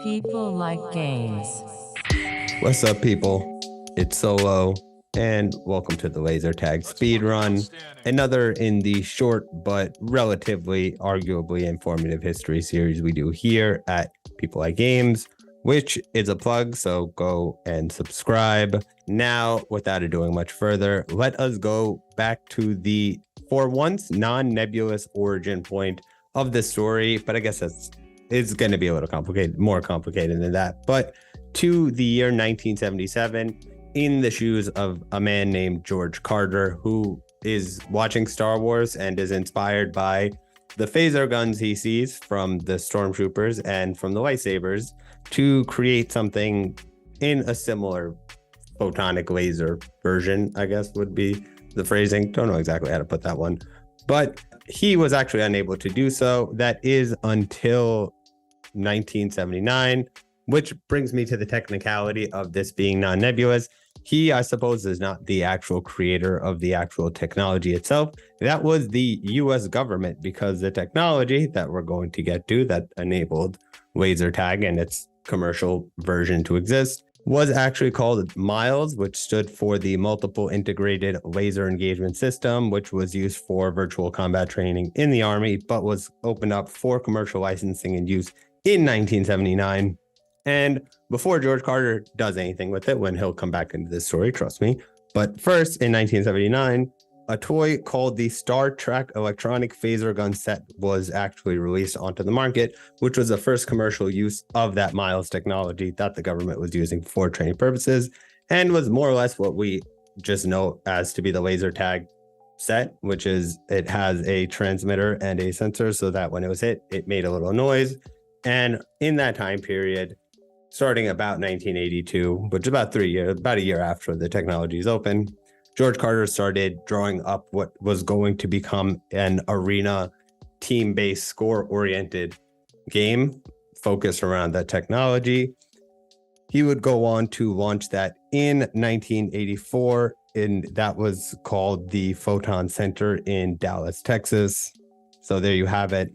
People like games. What's up, people? It's Solo, and welcome to the Laser Tag Speedrun, another in the short but relatively, arguably informative history series we do here at People Like Games, which is a plug, so go and subscribe. Now, without doing much further, let us go back to the, for once, non-nebulous origin point of the story, but I guess it's going to be a little complicated, more complicated than that, but to the year 1977 in the shoes of a man named George Carter, who is watching Star Wars and is inspired by the phaser guns he sees from the stormtroopers and from the lightsabers to create something in a similar photonic laser version, I guess would be the phrasing. Don't know exactly how to put that one, but he was actually unable to do so. That is until 1979, which brings me to the technicality of this being non-nebulous. He, I suppose, is not the actual creator of the actual technology itself. That was the US government, because the technology that we're going to get to that enabled laser tag and its commercial version to exist was actually called MILES, which stood for the Multiple Integrated Laser Engagement System, which was used for virtual combat training in the Army, but was opened up for commercial licensing and use in 1979. And before George Carter does anything with it, when he'll come back into this story, trust me. But first, in 1979, a toy called the Star Trek Electronic Phaser Gun Set was actually released onto the market, which was the first commercial use of that MILES technology that the government was using for training purposes, and was more or less what we just know as to be the laser tag set, which is it has a transmitter and a sensor so that when it was hit, it made a little noise. And in that time period, starting about 1982, which is about a year after the technology is open, George Carter started drawing up what was going to become an arena team-based score-oriented game focused around that technology. He would go on to launch that in 1984, and that was called the Photon Center in Dallas, Texas. So there you have it.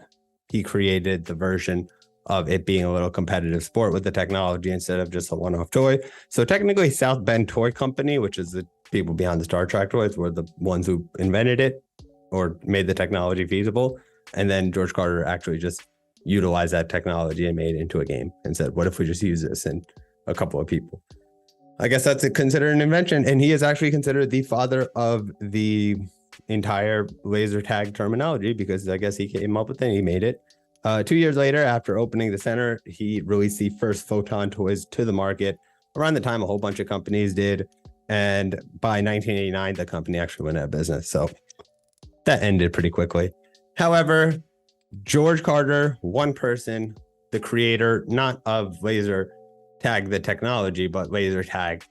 He created the version of it being a little competitive sport with the technology instead of just a one-off toy. So technically South Bend Toy Company, which is the people behind the Star Trek toys, were the ones who invented it or made the technology feasible. And then George Carter actually just utilized that technology and made it into a game and said, what if we just use this? And a couple of people, I guess that's considered an invention. And he is actually considered the father of the entire laser tag terminology, because I guess he came up with it and he made it. 2 years later, after opening the center, he released the first Photon toys to the market. Around the time, a whole bunch of companies did. And by 1989, the company actually went out of business. So that ended pretty quickly. However, George Carter, one person, the creator, not of laser tag, the technology, but laser tag,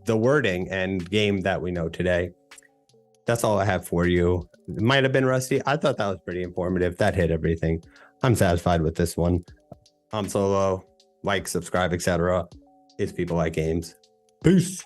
the wording and game that we know today. That's all I have for you. It might have been rusty. I thought that was pretty informative. That hit everything. I'm satisfied with this one. I'm Solo. Like, subscribe, etc. It's People Like Games. Peace.